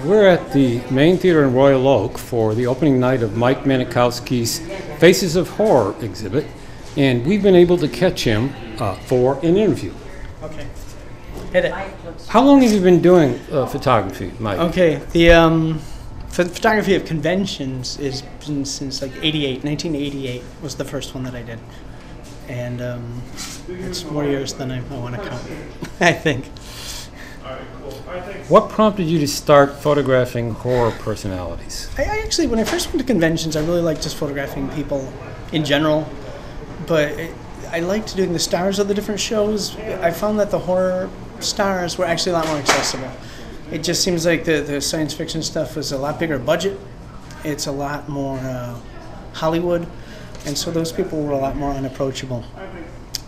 We're at the main theater in Royal Oak for the opening night of Mike Manikowski's Faces of Horror exhibit, and we've been able to catch him for an interview. Okay. Hit it. How long have you been doing photography, Mike? Okay. The photography of conventions has been since like 1988 was the first one that I did. And it's more years than I want to count, I think. What prompted you to start photographing horror personalities? I actually, when I first went to conventions, I really liked just photographing people in general. But I liked doing the stars of the different shows. I found that the horror stars were actually a lot more accessible. It just seems like the science fiction stuff was a lot bigger budget. It's a lot more Hollywood. And so those people were a lot more unapproachable.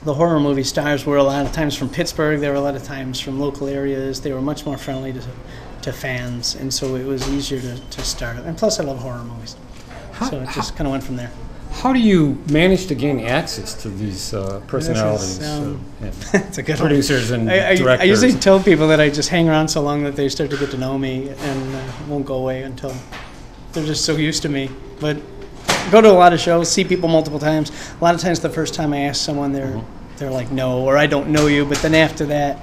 The horror movie stars were a lot of times from Pittsburgh. They were a lot of times from local areas. They were much more friendly to fans, and so it was easier to start. And plus, I love horror movies, so it just kind of went from there. How do you manage to gain access to these personalities? It's a good producers one. and directors. I usually tell people that I just hang around so long that they start to get to know me and won't go away until they're just so used to me. But go to a lot of shows, see people multiple times. A lot of times the first time I ask someone, they're like, no, or I don't know you. But then after that,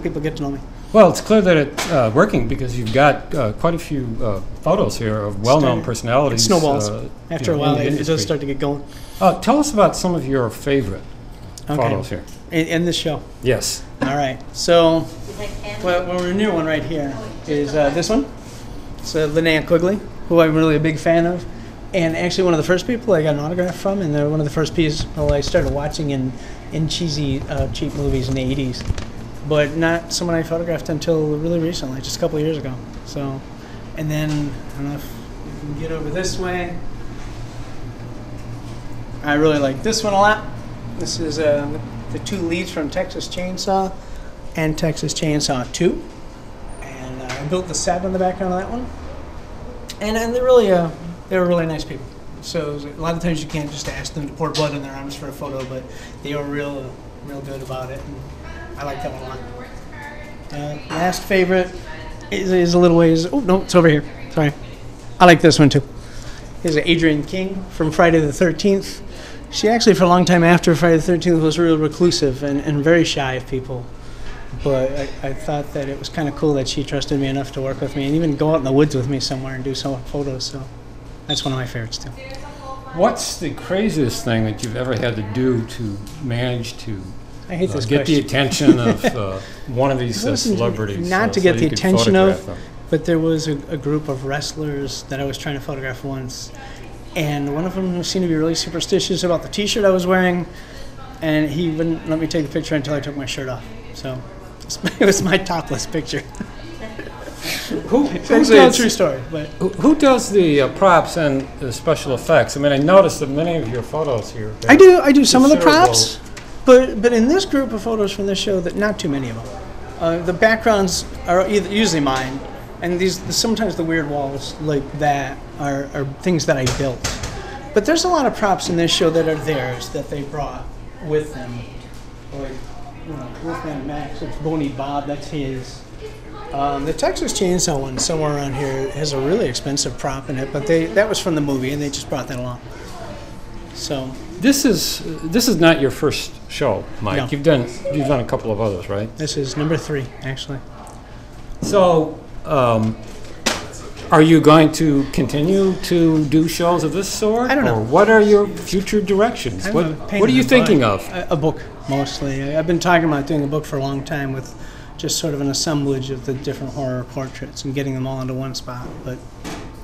people get to know me. Well, it's clear that it's working because you've got quite a few photos here of well-known personalities. It snowballs. After a while, it does start to get going. Tell us about some of your favorite photos here. In this show? Yes. All right. So, well, we're near one right here is this one. It's Linnea Quigley, who I'm really a big fan of. And actually one of the first people I got an autograph from, and they're one of the first people I started watching in cheesy, cheap movies in the 80s. But not someone I photographed until really recently, just a couple of years ago. So, and then, I don't know if you can get over this way. I really like this one a lot. This is the two leads from Texas Chainsaw and Texas Chainsaw 2. And I built the set on the background of that one. And they're really... they were really nice people. So a lot of times you can't just ask them to pour blood in their arms for a photo, but they were real good about it. And I like that one a lot. Last favorite is a little ways. Oh no, it's over here. Sorry. I like this one too. Is Adrienne King from Friday the 13th. She actually, for a long time after Friday the 13th, was real reclusive and very shy of people. But I thought that it was kind of cool that she trusted me enough to work with me and even go out in the woods with me somewhere and do some photos. So that's one of my favorites too. What's the craziest thing that you've ever had to do to manage to get the attention of one of these celebrities? Not to get the attention of, but there was a group of wrestlers that I was trying to photograph once. And one of them seemed to be really superstitious about the T-shirt I was wearing, and he wouldn't let me take the picture until I took my shirt off. So it was my topless picture. It's actually a true story. But who does the props and the special effects? I mean, I noticed that many of your photos here. I do some of the props, but in this group of photos from this show, that not too many of them. The backgrounds are usually mine, and sometimes the weird walls like that are things that I built. But there's a lot of props in this show that are theirs that they brought with them. Like, Wolfman Max, it's Boney Bob, that's his. The Texas Chainsaw one somewhere around here has a really expensive prop in it, but that was from the movie, and they just brought that along. So this is not your first show, Mike. No. You've done a couple of others, right? This is number 3, actually. So, are you going to continue to do shows of this sort? I don't know. Or what are your future directions? What are you thinking of? A book, mostly. I've been talking about doing a book for a long time with just sort of an assemblage of the different horror portraits and getting them all into one spot. But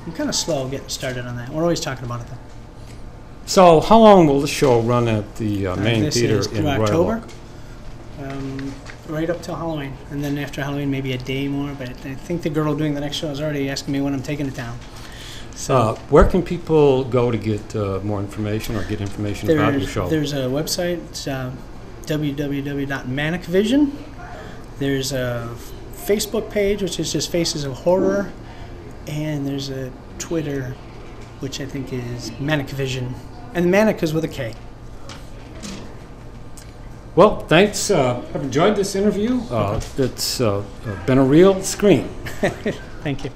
I'm kind of slow getting started on that. We're always talking about it, though. So how long will the show run at the main theater in Royal October. Oak? Right up till Halloween. And then after Halloween, maybe a day more. But I think the girl doing the next show is already asking me when I'm taking it down. So where can people go to get more information or get information about your show? There's a website. It's www.manicvision. There's a Facebook page, which is just Faces of Horror. And there's a Twitter, which I think is Manikvision. And Manik is with a K. Well, thanks. I've enjoyed this interview. It's been a real screen. Thank you.